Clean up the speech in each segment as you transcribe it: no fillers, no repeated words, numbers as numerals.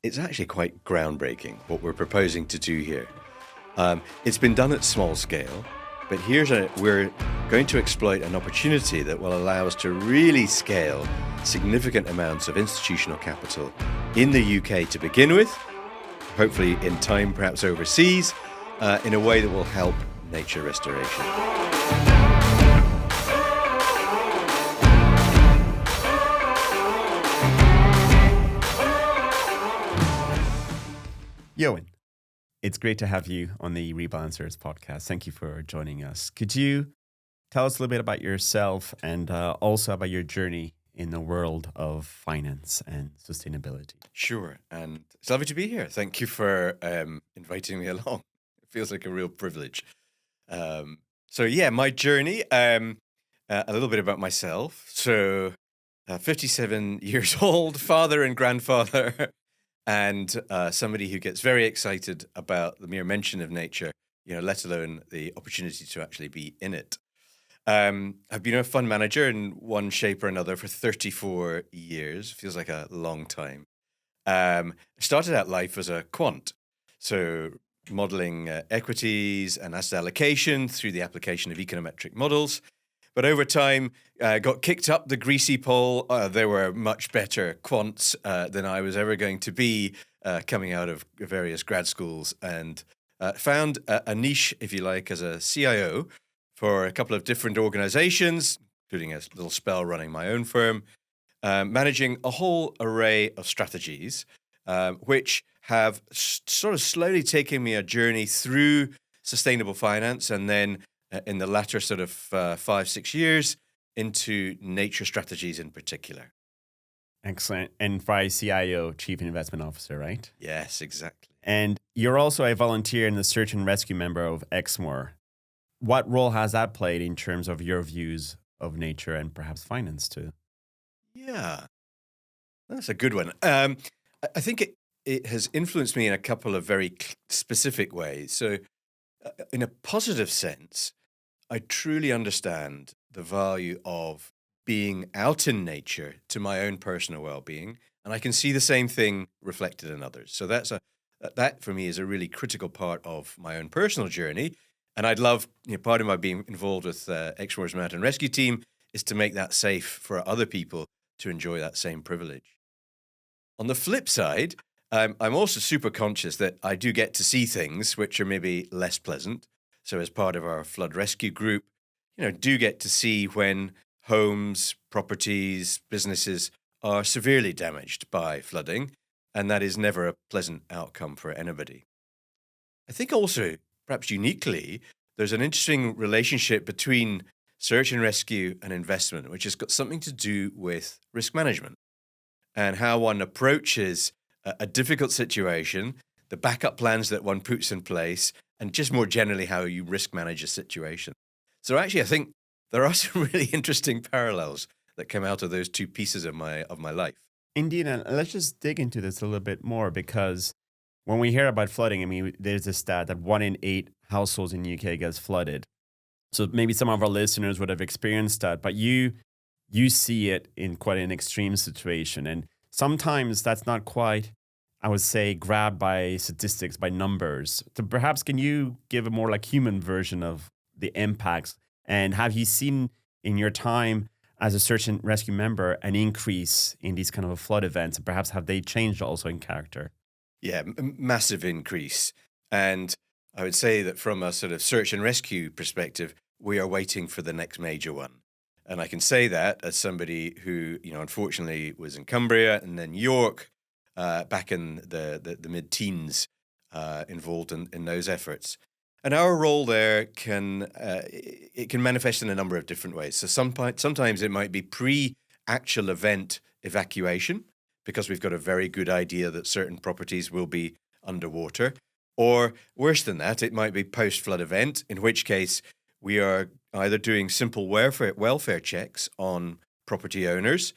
It's actually quite groundbreaking what we're proposing to do here. It's been done at small scale, but we're going to exploit an opportunity that will allow us to really scale significant amounts of institutional capital in the UK to begin with, hopefully in time perhaps overseas, in a way that will help nature restoration. Eoin, it's great to have you on the Rebalance Earth podcast. Thank you for joining us. Could you tell us a little bit about yourself and also about your journey in the world of finance and sustainability? Sure, and it's lovely to be here. Thank you for inviting me along. It feels like a real privilege. My journey, a little bit about myself. 57 years old, father and grandfather, and somebody who gets very excited about the mere mention of nature, let alone the opportunity to actually be in it. I've been a fund manager in one shape or another for 34 years. Feels like a long time. I started out life as a quant, so modeling equities and asset allocation through the application of econometric models. But over time, got kicked up the greasy pole. There were much better quants than I was ever going to be coming out of various grad schools, and found a niche, if you like, as a CIO for a couple of different organizations, including a little spell running my own firm, managing a whole array of strategies, which have sort of slowly taken me a journey through sustainable finance, and then in the latter sort of 5-6 years into nature strategies in particular. Excellent. And by CIO, Chief Investment Officer, right? Yes, exactly. And you're also a volunteer and the search and rescue member of Exmoor. What role has that played in terms of your views of nature and perhaps finance too? Yeah, that's a good one. I think it has influenced me in a couple of very specific ways. So in a positive sense, I truly understand the value of being out in nature to my own personal well-being, and I can see the same thing reflected in others. So that for me is a really critical part of my own personal journey, and I'd love, part of my being involved with Exmoor's Mountain Rescue Team is to make that safe for other people to enjoy that same privilege. On the flip side, I'm also super conscious that I do get to see things which are maybe less pleasant. So as part of our flood rescue group, do get to see when homes, properties, businesses are severely damaged by flooding, and that is never a pleasant outcome for anybody. I think also, perhaps uniquely, there's an interesting relationship between search and rescue and investment, which has got something to do with risk management and how one approaches a difficult situation, the backup plans that one puts in place, and just more generally how you risk manage a situation. So actually, I think there are some really interesting parallels that come out of those two pieces of my life. Indeed, and let's just dig into this a little bit more, because when we hear about flooding, there's a stat that 1 in 8 households in the UK gets flooded. So maybe some of our listeners would have experienced that, but you see it in quite an extreme situation. And sometimes that's not quite, I would say, grabbed by statistics, by numbers. So perhaps can you give a more like human version of the impacts? And have you seen in your time as a search and rescue member an increase in these kind of flood events? And perhaps have they changed also in character? Yeah, massive increase. And I would say that from a sort of search and rescue perspective, we are waiting for the next major one. And I can say that as somebody who, unfortunately was in Cumbria and then York, back in the mid-teens, involved in those efforts. And our role there can manifest in a number of different ways. So sometimes it might be pre-actual event evacuation, because we've got a very good idea that certain properties will be underwater. Or worse than that, it might be post-flood event, in which case we are either doing simple welfare checks on property owners,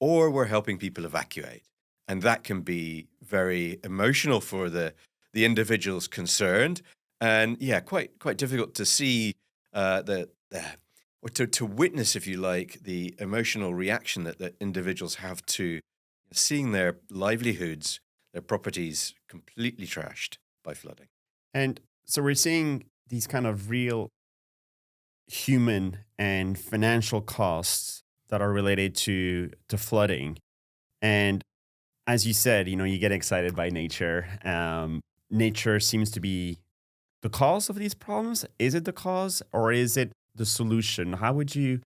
or we're helping people evacuate. And that can be very emotional for the individuals concerned, and quite difficult to see or to witness, if you like, the emotional reaction that individuals have to seeing their livelihoods their properties completely trashed by flooding. And so we're seeing these kind of real human and financial costs that are related to flooding. And as you said, you get excited by nature. Nature seems to be the cause of these problems. Is it the cause or is it the solution? How would you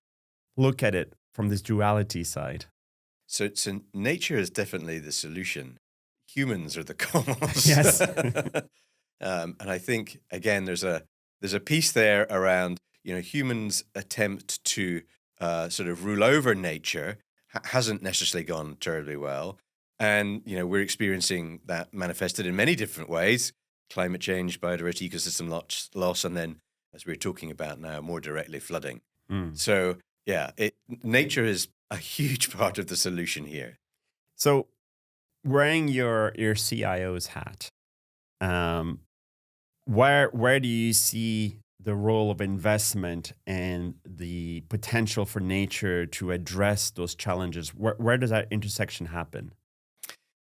look at it from this duality side? So nature is definitely the solution. Humans are the cause. Yes. And I think again, there's a piece there around humans' attempt to sort of rule over nature hasn't necessarily gone terribly well, and we're experiencing that manifested in many different ways: climate change, biodiversity, ecosystem loss, and then, as we're talking about now, more directly flooding. Mm. So yeah, nature is a huge part of the solution here. So wearing your CIO's hat, um, where do you see the role of investment and the potential for nature to address those challenges? Where does that intersection happen?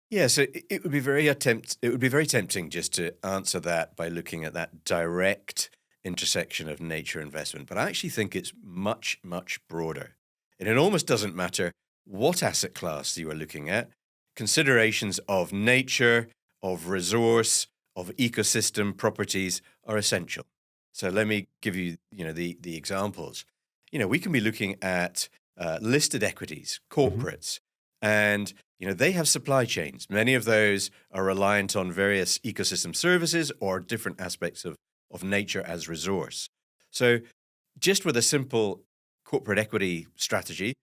Yeah, so it would be very tempting just to answer that by looking at that direct intersection of nature investment, but I actually think it's much, much broader. And it almost doesn't matter what asset class you are looking at. Considerations of nature, of resource, of ecosystem properties are essential. So let me give you, the examples. We can be looking at listed equities, Hmm. corporates, and they have supply chains. Many of those are reliant on various ecosystem services or different aspects of nature as resource. So just with a simple corporate equity strategy,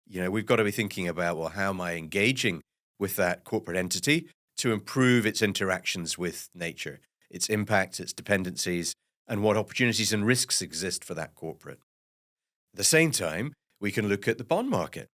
we've got to be thinking about, well, how am I engaging with that corporate entity to improve its interactions with nature, its impacts, its dependencies, and what opportunities and risks exist for that corporate. At the same time, we can look at the bond market.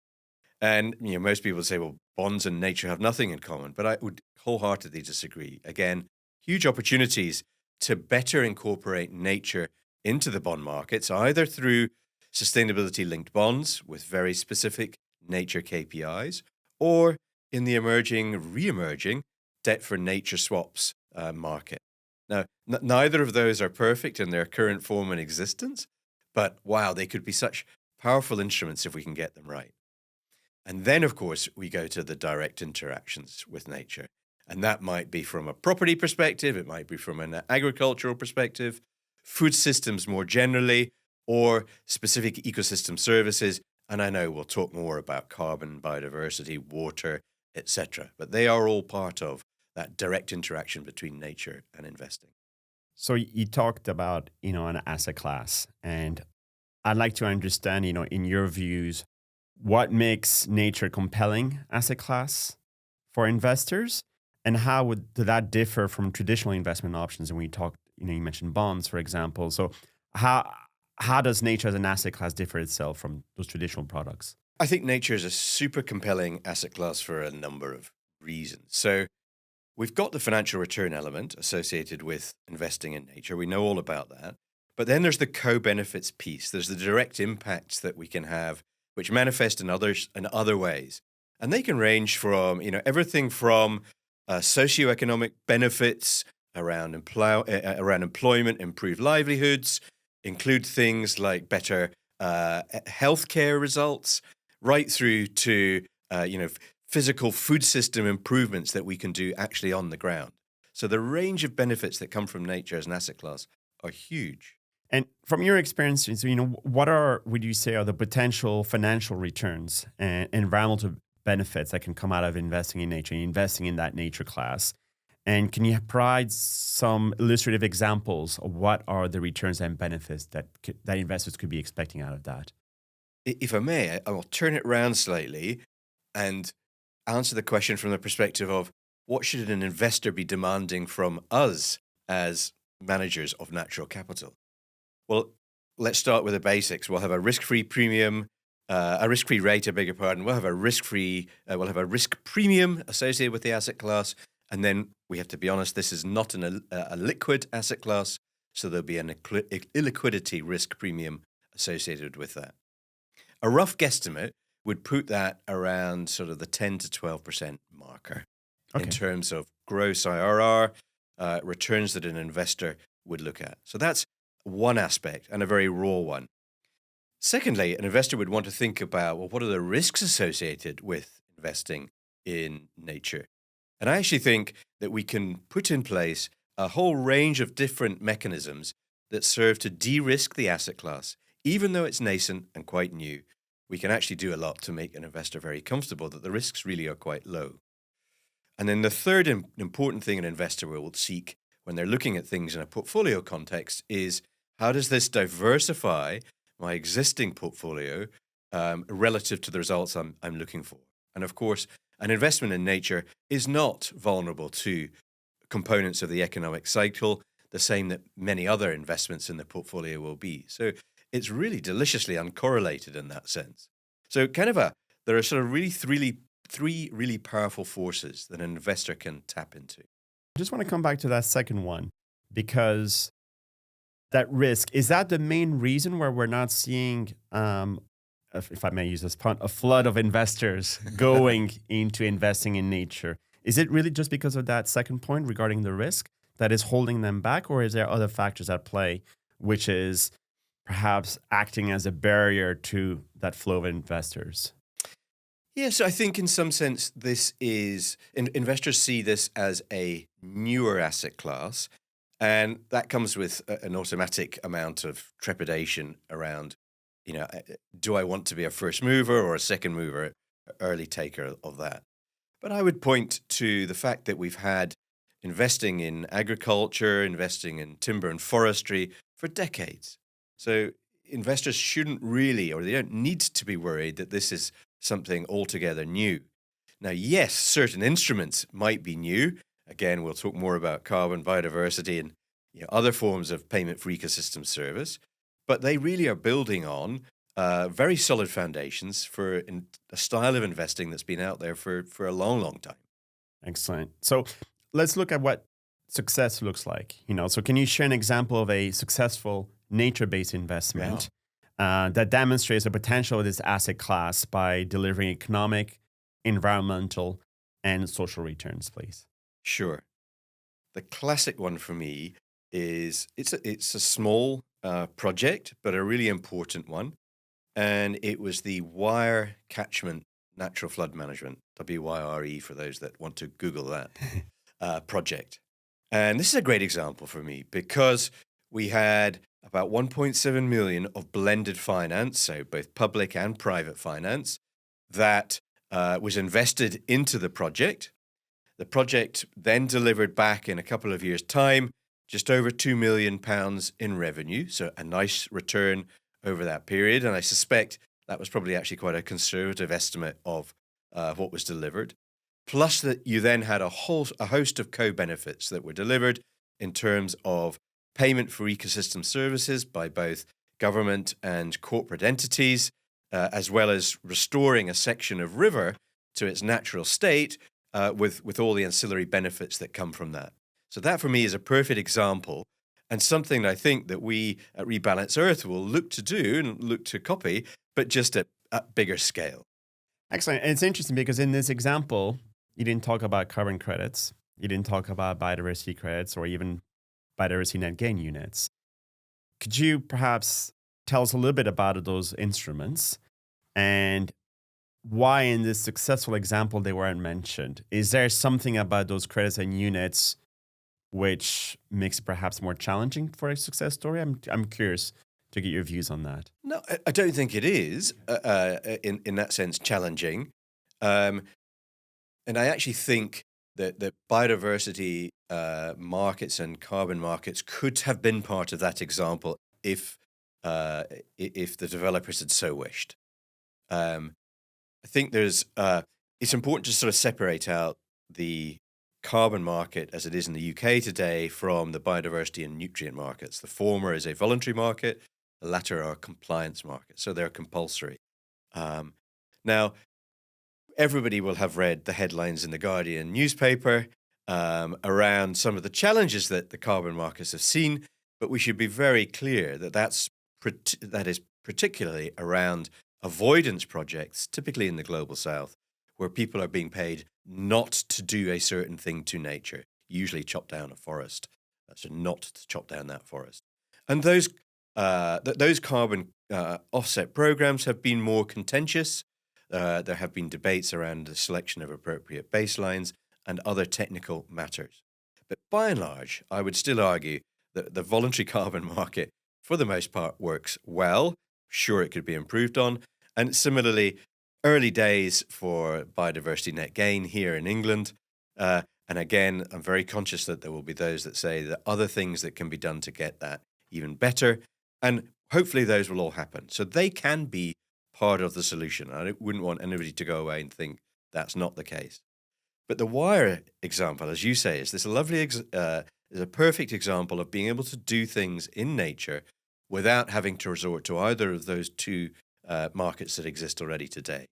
And most people say, well, bonds and nature have nothing in common, but I would wholeheartedly disagree. Again, huge opportunities to better incorporate nature into the bond markets, either through sustainability-linked bonds with very specific nature KPIs, or in the re-emerging debt for nature swaps market. Now, neither of those are perfect in their current form and existence, but wow, they could be such powerful instruments if we can get them right. And then, of course, we go to the direct interactions with nature. And that might be from a property perspective, it might be from an agricultural perspective, food systems more generally, or specific ecosystem services. And I know we'll talk more about carbon, biodiversity, water, etc. But they are all part of that direct interaction between nature and investing. So you talked about, an asset class, and I'd like to understand, in your views, what makes nature compelling asset class for investors, and how would that differ from traditional investment options? And we talked, you mentioned bonds, for example. So how does nature as an asset class differ itself from those traditional products? I think nature is a super compelling asset class for a number of reasons. So we've got the financial return element associated with investing in nature. We know all about that. But then there's the co-benefits piece. There's the direct impacts that we can have, which manifest in other ways. And they can range from, everything from socioeconomic benefits around employment, improved livelihoods, include things like better healthcare results, right through to, physical food system improvements that we can do actually on the ground. So the range of benefits that come from nature as an asset class are huge. And from your experience, would you say are the potential financial returns and environmental benefits that can come out of investing in nature, investing in that nature class? And can you provide some illustrative examples of what are the returns and benefits that investors could be expecting out of that? If I may, I will turn it around slightly and answer the question from the perspective of what should an investor be demanding from us as managers of natural capital? Well, let's start with the basics. We'll have a risk-free premium, a risk-free rate, I beg your pardon. We'll have a risk premium associated with the asset class. And then we have to be honest, this is not a liquid asset class. So there'll be an illiquidity risk premium associated with that. A rough guesstimate would put that around sort of the 10 to 12% marker. in terms of gross IRR, returns that an investor would look at. So that's one aspect, and a very raw one. Secondly, an investor would want to think about, well, what are the risks associated with investing in nature? And I actually think that we can put in place a whole range of different mechanisms that serve to de-risk the asset class. Even though it's nascent and quite new, we can actually do a lot to make an investor very comfortable that the risks really are quite low. And then the third important thing an investor will seek when they're looking at things in a portfolio context is, how does this diversify my existing portfolio relative to the results I'm looking for? And of course, an investment in nature is not vulnerable to components of the economic cycle, the same that many other investments in the portfolio will be. So it's really deliciously uncorrelated in that sense. So there are sort of three really powerful forces that an investor can tap into. I just want to come back to that second one, because that risk, is that the main reason where we're not seeing, if I may use this pun, a flood of investors going into investing in nature? Is it really just because of that second point regarding the risk that is holding them back, or is there other factors at play, which is perhaps acting as a barrier to that flow of investors? Yes, I think in some sense investors see this as a newer asset class, and that comes with an automatic amount of trepidation around, do I want to be a first mover or a second mover, early taker of that? But I would point to the fact that we've had investing in agriculture, investing in timber and forestry for decades. So investors shouldn't really, or they don't need to be worried that this is something altogether new. Now, yes, certain instruments might be new. Again, we'll talk more about carbon, biodiversity, and other forms of payment for ecosystem service. But they really are building on very solid foundations for a style of investing that's been out there for a long, long time. Excellent. So let's look at what success looks like. So can you share an example of a successful nature-based investment that demonstrates the potential of this asset class by delivering economic, environmental, and social returns, please? Sure. The classic one for me is it's a small project, but a really important one. And it was the Wire Catchment Natural Flood Management, WYRE for those that want to Google that project. And this is a great example for me because we had about 1.7 million of blended finance, so both public and private finance, that was invested into the project. The project then delivered back in a couple of years' time just over £2 million in revenue, so a nice return over that period. And I suspect that was probably actually quite a conservative estimate of what was delivered. Plus that you then had a host of co-benefits that were delivered in terms of payment for ecosystem services by both government and corporate entities, as well as restoring a section of river to its natural state with all the ancillary benefits that come from that. So that for me is a perfect example and something that I think that we at Rebalance Earth will look to do and look to copy, but just at bigger scale. Excellent. And it's interesting because in this example, you didn't talk about carbon credits. You didn't talk about biodiversity credits or even biodiversity net gain units. Could you perhaps tell us a little bit about those instruments and why in this successful example they weren't mentioned? Is there something about those credits and units which makes it perhaps more challenging for a success story? I'm curious to get your views on that. No, I don't think it is in that sense challenging. And I actually think that biodiversity markets and carbon markets could have been part of that example if the developers had so wished. I think it's important to sort of separate out the carbon market as it is in the UK today from the biodiversity and nutrient markets. The former is a voluntary market, the latter are compliance markets, so they're compulsory. Now, everybody will have read the headlines in the Guardian newspaper around some of the challenges that the carbon markets have seen, but we should be very clear that that is particularly around avoidance projects, typically in the global south, where people are being paid not to do a certain thing to nature, usually chop down a forest. So not to chop down that forest. And those carbon offset programs have been more contentious. There have been debates around the selection of appropriate baselines and other technical matters. But by and large, I would still argue that the voluntary carbon market, for the most part, works well. Sure, it could be improved on. And similarly, early days for biodiversity net gain here in England. And again, I'm very conscious that there will be those that say that other things that can be done to get that even better. And hopefully those will all happen. So they can be part of the solution. I wouldn't want anybody to go away and think that's not the case. But the wire example, as you say, is this lovely, is a perfect example of being able to do things in nature without having to resort to either of those two markets that exist already today.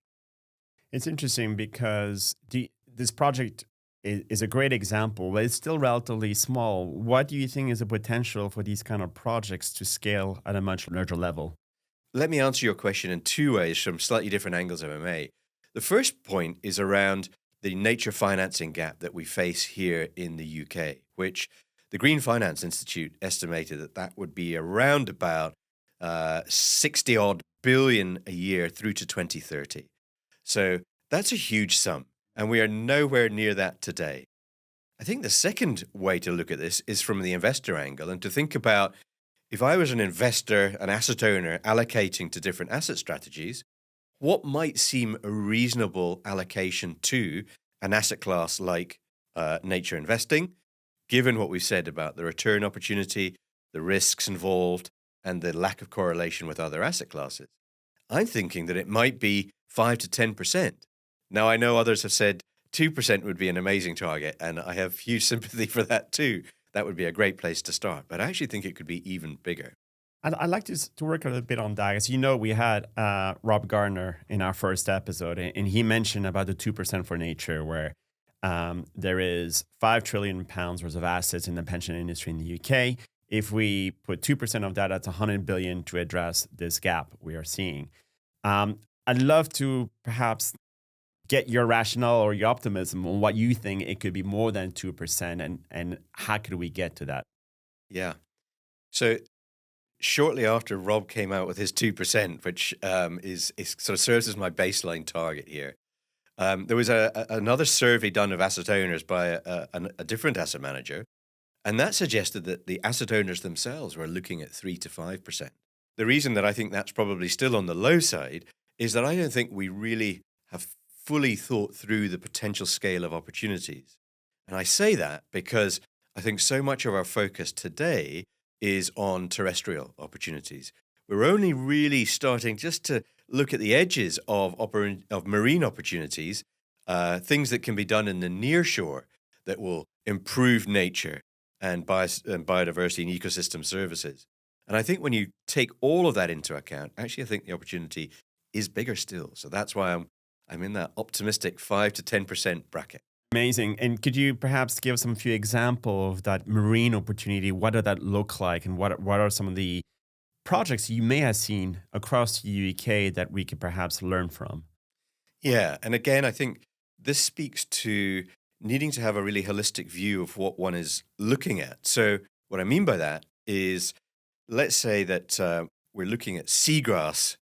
It's interesting because this project is a great example, but it's still relatively small. What do you think is the potential for these kind of projects to scale at a much larger level? Let me answer your question in two ways from slightly different angles, if I may. The first point is around the nature financing gap that we face here in the UK, which the Green Finance Institute estimated that would be around about 60 odd billion a year through to 2030. So that's a huge sum, and we are nowhere near that today. I think the second way to look at this is from the investor angle, and to think about if I was an investor, an asset owner allocating to different asset strategies, what might seem a reasonable allocation to an asset class like nature investing, given what we've said about the return opportunity, the risks involved, and the lack of correlation with other asset classes? I'm thinking that it might be 5 to 10%. Now, I know others have said 2% would be an amazing target, and I have huge sympathy for that too. That would be a great place to start, but I actually think it could be even bigger. I'd like to work a little bit on that. As you know, we had Rob Gardner in our first episode, and he mentioned about the 2% for nature, where there is £5 trillion worth of assets in the pension industry in the UK. If we put 2% of that, that's 100 billion to address this gap we are seeing. I'd love to perhaps get your rationale or your optimism on what you think it could be more than 2%, and how could we get to that? Yeah. So shortly after Rob came out with his 2%, which is sort of serves as my baseline target here, there was another survey done of asset owners by a different asset manager, and that suggested that the asset owners themselves were looking at 3 to 5%. The reason that I think that's probably still on the low side is that I don't think we really have fully thought through the potential scale of opportunities. And I say that because I think so much of our focus today is on terrestrial opportunities. We're only really starting just to look at the edges of marine opportunities, things that can be done in the near shore that will improve nature and biodiversity and ecosystem services. And I think when you take all of that into account, actually I think the opportunity is bigger still. So that's why I'm in that optimistic 5 to 10% bracket. Amazing. And could you perhaps give some few examples of that marine opportunity? What does that look like? And what are some of the projects you may have seen across the UK that we could perhaps learn from? Yeah. And again, I think this speaks to needing to have a really holistic view of what one is looking at. So what I mean by that is, let's say that we're looking at seagrass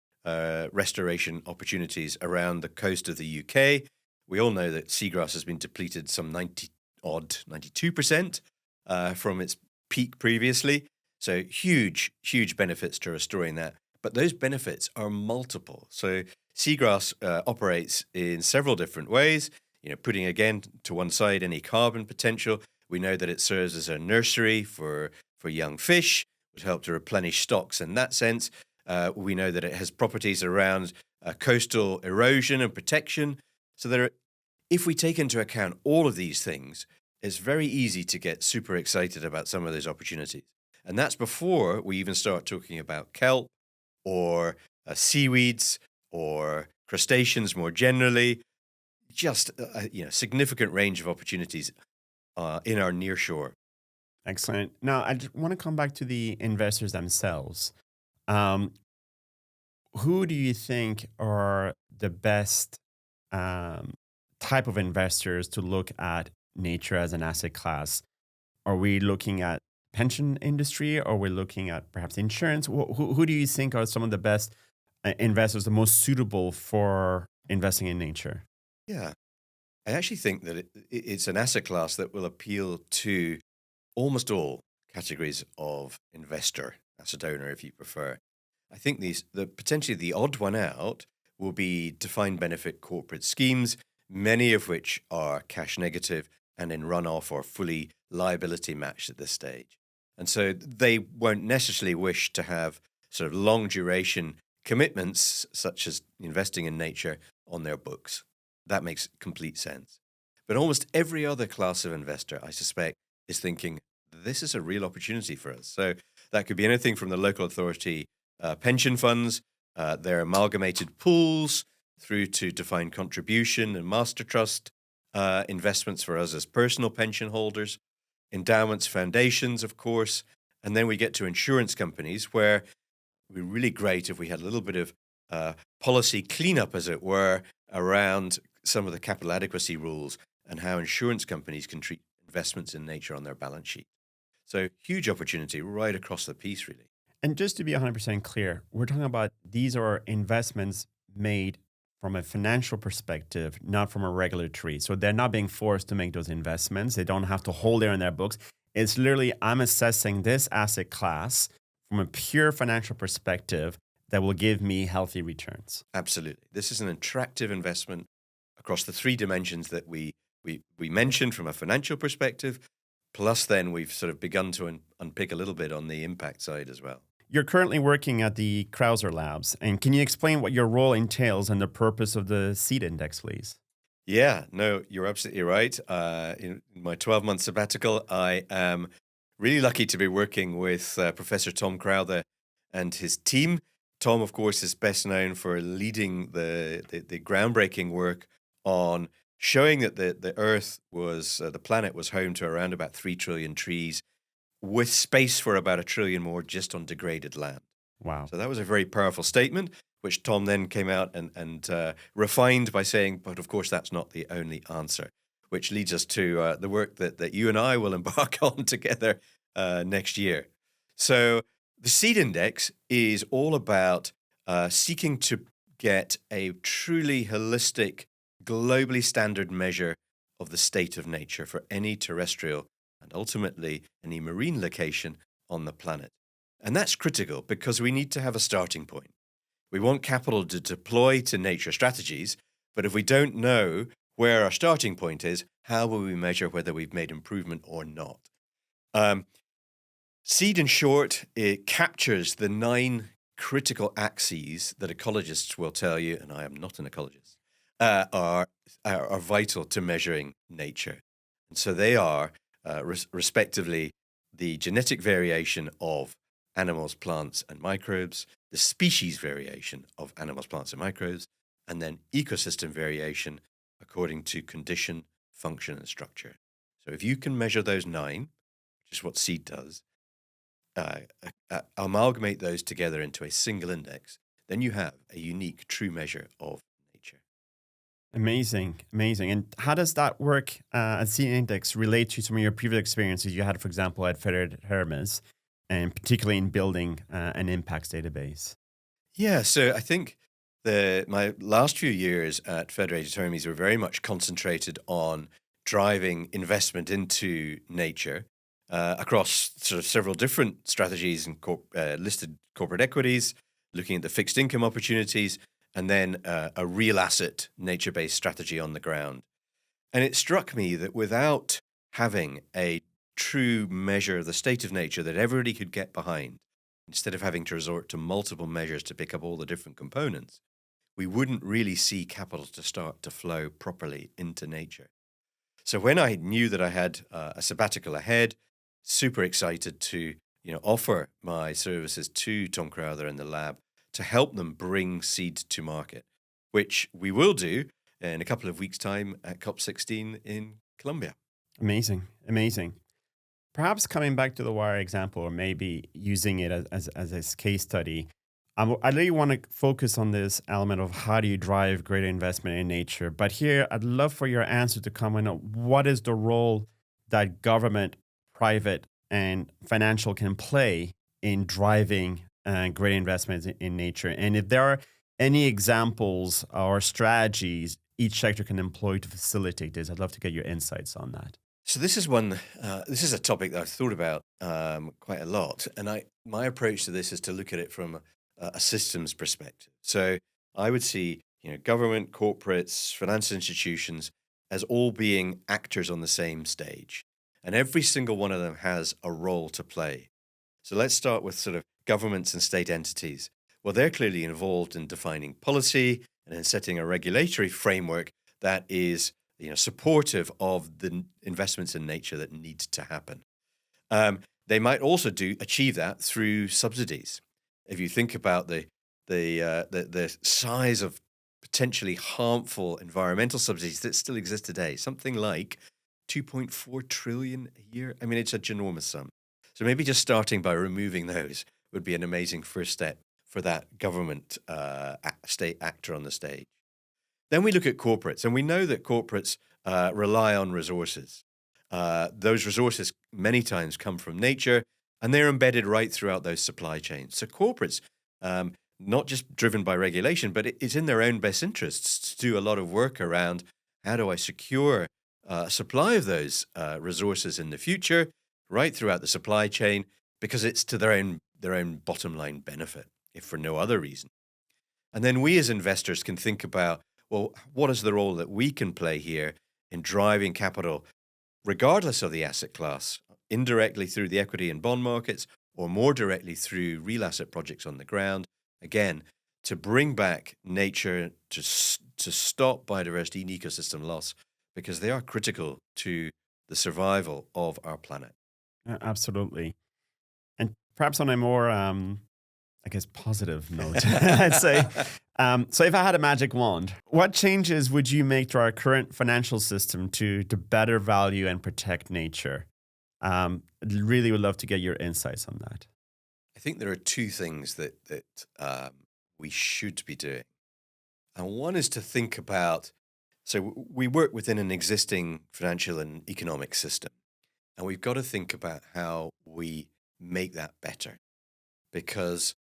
restoration opportunities around the coast of the UK. We all know that seagrass has been depleted some 92% from its peak previously. So huge benefits to restoring that. But those benefits are multiple. So seagrass operates in several different ways. Putting again to one side any carbon potential, we know that it serves as a nursery for young fish, which help to replenish stocks in that sense. We know that it has properties around coastal erosion and protection. So if we take into account all of these things, it's very easy to get super excited about some of those opportunities. And that's before we even start talking about kelp or seaweeds or crustaceans more generally. Just a significant range of opportunities in our near shore. Excellent. Now, I want to come back to the investors themselves. Who do you think are the best type of investors to look at nature as an asset class? Are we looking at pension industry, or we're looking at perhaps insurance? Who do you think are some of the best investors, the most suitable for investing in nature? Yeah. I actually think that it's an asset class that will appeal to almost all categories of investor, asset owner, if you prefer. I think potentially the odd one out will be defined benefit corporate schemes, many of which are cash negative and in runoff or fully liability matched at this stage. And so they won't necessarily wish to have sort of long duration commitments, such as investing in nature, on their books. That makes complete sense. But almost every other class of investor, I suspect, is thinking, this is a real opportunity for us. So that could be anything from the local authority pension funds, their amalgamated pools, through to defined contribution and master trust investments for us as personal pension holders, endowments, foundations, of course. And then we get to insurance companies, where it would be really great if we had a little bit of policy cleanup, as it were, around some of the capital adequacy rules and how insurance companies can treat investments in nature on their balance sheet. So huge opportunity right across the piece, really. And just to be 100% clear, we're talking about these are investments made from a financial perspective, not from a regulatory. So they're not being forced to make those investments. They don't have to hold it in their books. It's literally, I'm assessing this asset class from a pure financial perspective that will give me healthy returns. Absolutely. This is an attractive investment across the three dimensions that we mentioned from a financial perspective. Plus, then we've sort of begun to unpick a little bit on the impact side as well. You're currently working at the Krauser Labs. And can you explain what your role entails and the purpose of the seed index, please? Yeah, no, you're absolutely right. In my 12-month sabbatical, I am really lucky to be working with Professor Tom Crowther and his team. Tom, of course, is best known for leading the groundbreaking work on showing that the Earth the planet was home to around about 3 trillion trees, with space for about 1 trillion more just on degraded land. Wow. So that was a very powerful statement, which Tom then came out and refined by saying, but of course, that's not the only answer, which leads us to the work that you and I will embark on together next year. So the seed index is all about seeking to get a truly holistic, globally standard measure of the state of nature for any terrestrial and ultimately any marine location on the planet. And that's critical because we need to have a starting point. We want capital to deploy to nature strategies, but if we don't know where our starting point is, how will we measure whether we've made improvement or not? SEED, in short, it captures the 9 critical axes that ecologists will tell you, and I am not an ecologist, are vital to measuring nature. And so they are, respectively, the genetic variation of animals, plants, and microbes, the species variation of animals, plants, and microbes, and then ecosystem variation according to condition, function, and structure. So if you can measure those 9, which is what SEED does, amalgamate those together into a single index, then you have a unique, true measure of nature. Amazing, amazing. And how does that work at Seed Index relate to some of your previous experiences you had, for example, at Federated Hermes, and particularly in building an impacts database? Yeah, so I think my last few years at Federated Hermes were very much concentrated on driving investment into nature across sort of several different strategies and listed corporate equities, looking at the fixed income opportunities, and then a real asset nature-based strategy on the ground. And it struck me that without having a true measure of the state of nature that everybody could get behind, instead of having to resort to multiple measures to pick up all the different components, we wouldn't really see capital to start to flow properly into nature. So when I knew that I had a sabbatical ahead, super excited to offer my services to Tom Crowther and the lab to help them bring seed to market, which we will do in a couple of weeks' time at COP16 in Colombia. Amazing, amazing. Perhaps coming back to the Wire example, or maybe using it as a case study, I really want to focus on this element of how do you drive greater investment in nature. But here, I'd love for your answer to comment on what is the role that government, private, and financial can play in driving greater investments in nature. And if there are any examples or strategies each sector can employ to facilitate this, I'd love to get your insights on that. So this is one. This is a topic that I've thought about quite a lot, and my approach to this is to look at it from a systems perspective. So I would see, government, corporates, financial institutions as all being actors on the same stage, and every single one of them has a role to play. So let's start with sort of governments and state entities. Well, they're clearly involved in defining policy and in setting a regulatory framework that is supportive of the investments in nature that need to happen. They might also achieve that through subsidies. If you think about the size of potentially harmful environmental subsidies that still exist today, something like 2.4 trillion a year. I mean, it's a ginormous sum. So maybe just starting by removing those would be an amazing first step for that government state actor on the stage. Then we look at corporates, and we know that corporates rely on resources. Those resources many times come from nature, and they're embedded right throughout those supply chains. So corporates, not just driven by regulation, but it's in their own best interests to do a lot of work around how do I secure supply of those resources in the future, right throughout the supply chain, because it's to their own bottom line benefit, if for no other reason. And then we as investors can think about, well, what is the role that we can play here in driving capital, regardless of the asset class, indirectly through the equity and bond markets, or more directly through real asset projects on the ground, again, to bring back nature, to stop biodiversity and ecosystem loss, because they are critical to the survival of our planet. Absolutely. And perhaps on a more, positive note, I'd say, so if I had a magic wand, what changes would you make to our current financial system to better value and protect nature? Really would love to get your insights on that. I think there are two things that we should be doing. And one is to think about, so we work within an existing financial and economic system, and we've got to think about how we make that better. Because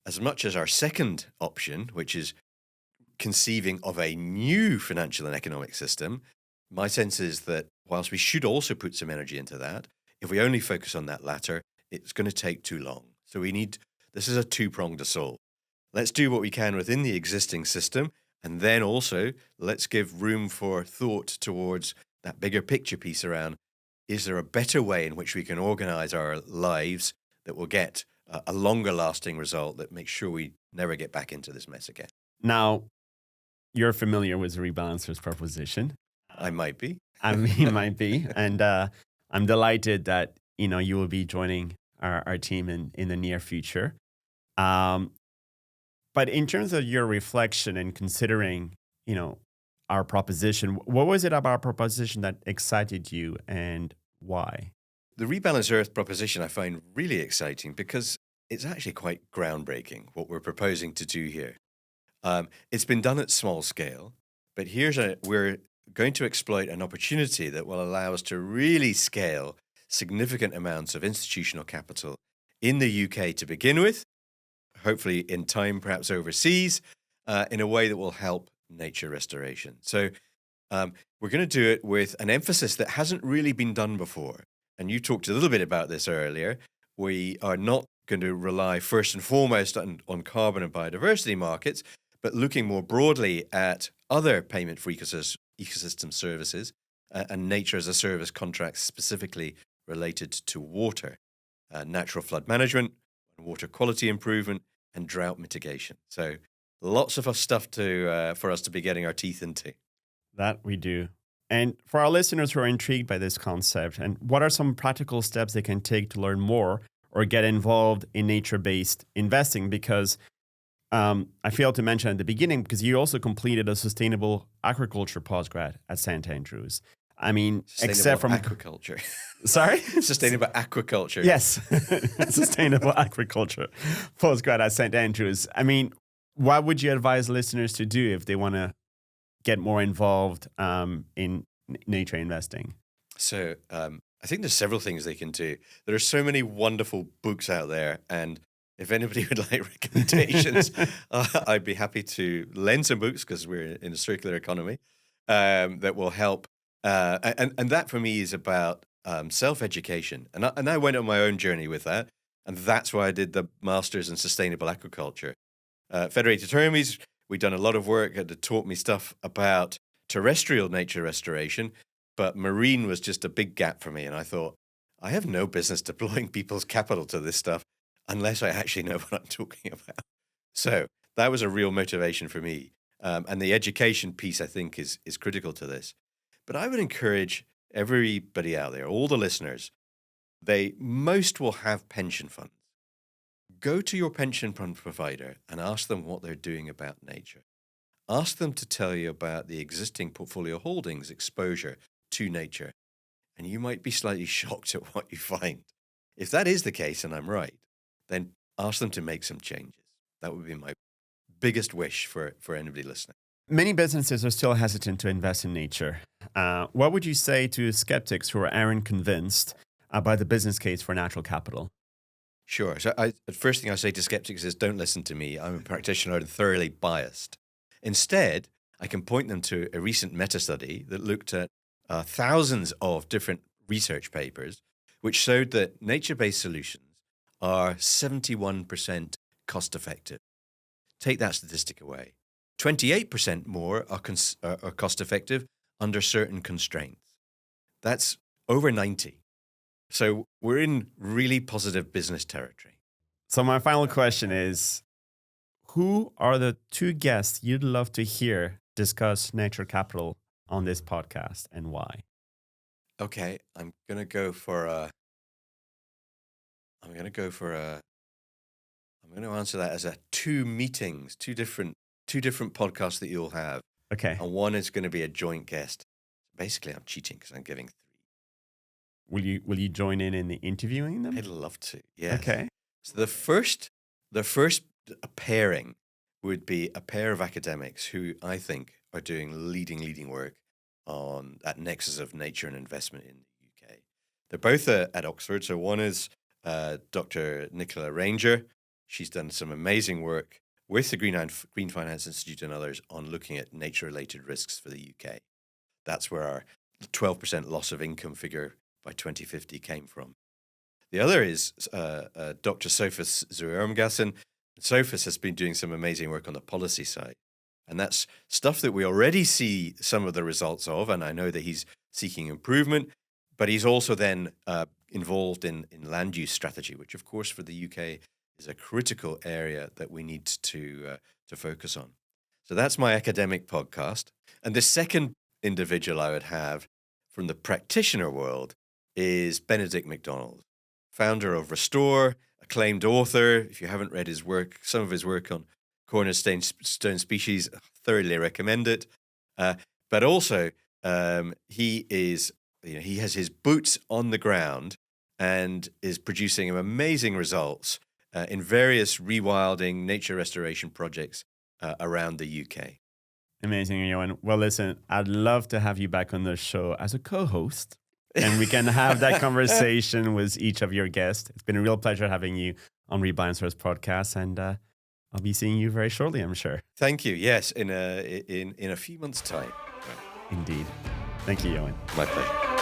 as much as our second option, which is conceiving of a new financial and economic system, my sense is that whilst we should also put some energy into that, if we only focus on that latter, it's going to take too long. So this is a two-pronged assault. Let's do what we can within the existing system, and then also let's give room for thought towards that bigger picture piece around, is there a better way in which we can organize our lives that will get a longer lasting result that makes sure we never get back into this mess again? Now, you're familiar with the Rebalance Earth proposition. I might be. You might be. And I'm delighted that, you will be joining our team in the near future. But in terms of your reflection and considering, our proposition, what was it about our proposition that excited you and why? The Rebalance Earth proposition I find really exciting because it's actually quite groundbreaking, what we're proposing to do here. It's been done at small scale, but we're going to exploit an opportunity that will allow us to really scale significant amounts of institutional capital in the UK to begin with, hopefully in time, perhaps overseas, in a way that will help nature restoration. So we're going to do it with an emphasis that hasn't really been done before. And you talked a little bit about this earlier. We are not going to rely first and foremost on carbon and biodiversity markets, but looking more broadly at other payment for ecosystem services and nature as a service contracts specifically related to water, natural flood management, water quality improvement, and drought mitigation. So lots of stuff for us to be getting our teeth into. That we do. And for our listeners who are intrigued by this concept, and what are some practical steps they can take to learn more or get involved in nature-based investing? Because I failed to mention at the beginning, because you also completed a sustainable agriculture postgrad at St. Andrews. I mean, Sustainable except from aquaculture. Sorry? Sustainable aquaculture. Yes, sustainable agriculture. Postgrad at St. Andrews. I mean, what would you advise listeners to do if they want to get more involved in nature investing? So I think there's several things they can do. There are so many wonderful books out there, and if anybody would like recommendations, I'd be happy to lend some books because we're in a circular economy that will help. And that for me is about self-education. And I went on my own journey with that. And that's why I did the Masters in Sustainable Aquaculture. Federated Hermes, we've done a lot of work that taught me stuff about terrestrial nature restoration, but marine was just a big gap for me. And I thought, I have no business deploying people's capital to this stuff unless I actually know what I'm talking about. So that was a real motivation for me. And the education piece, I think, is critical to this. But I would encourage everybody out there, all the listeners, most will have pension funds. Go to your pension fund provider and ask them what they're doing about nature. Ask them to tell you about the existing portfolio holdings exposure to nature. And you might be slightly shocked at what you find. If that is the case, and I'm right, then ask them to make some changes. That would be my biggest wish for anybody listening. Many businesses are still hesitant to invest in nature. What would you say to skeptics who aren't convinced by the business case for natural capital? Sure. So the first thing I say to skeptics is don't listen to me. I'm a practitioner and thoroughly biased. Instead, I can point them to a recent meta-study that looked at thousands of different research papers, which showed that nature-based solutions are 71% cost-effective. Take that statistic away. 28% more are cost-effective under certain constraints. That's over 90. So we're in really positive business territory. So my final question is, who are the two guests you'd love to hear discuss nature capital on this podcast and why? Okay, I'm going to answer that as two different podcasts that you'll have. Okay. And one is going to be a joint guest. Basically, I'm cheating because I'm giving 3. Will you join in the interviewing them? I'd love to. Yeah. Okay. So the first pairing would be a pair of academics who I think are doing leading work on that nexus of nature and investment in the UK. They're both at Oxford. So one is Dr. Nicola Ranger. She's done some amazing work with the Green Finance Institute and others on looking at nature-related risks for the UK. That's where our 12% loss of income figure by 2050 came from. The other is Dr. Sophus Zuermgassen. Sophus has been doing some amazing work on the policy side. And that's stuff that we already see some of the results of, and I know that he's seeking improvement, but he's also then involved in land use strategy, which of course for the UK is a critical area that we need to focus on. So that's my academic podcast. And the second individual I would have from the practitioner world is Benedict MacDonald, founder of Restore, acclaimed author. If you haven't read his work, some of his work on cornerstone species, thoroughly recommend it. But also, he has his boots on the ground and is producing amazing results in various rewilding nature restoration projects around the UK. Amazing, Eoin. Well, listen, I'd love to have you back on the show as a co-host, and we can have that conversation with each of your guests. It's been a real pleasure having you on Rebalance Earth podcast, and I'll be seeing you very shortly, I'm sure. Thank you. Yes, in a few months' time. Indeed. Thank you, Eoin. My pleasure.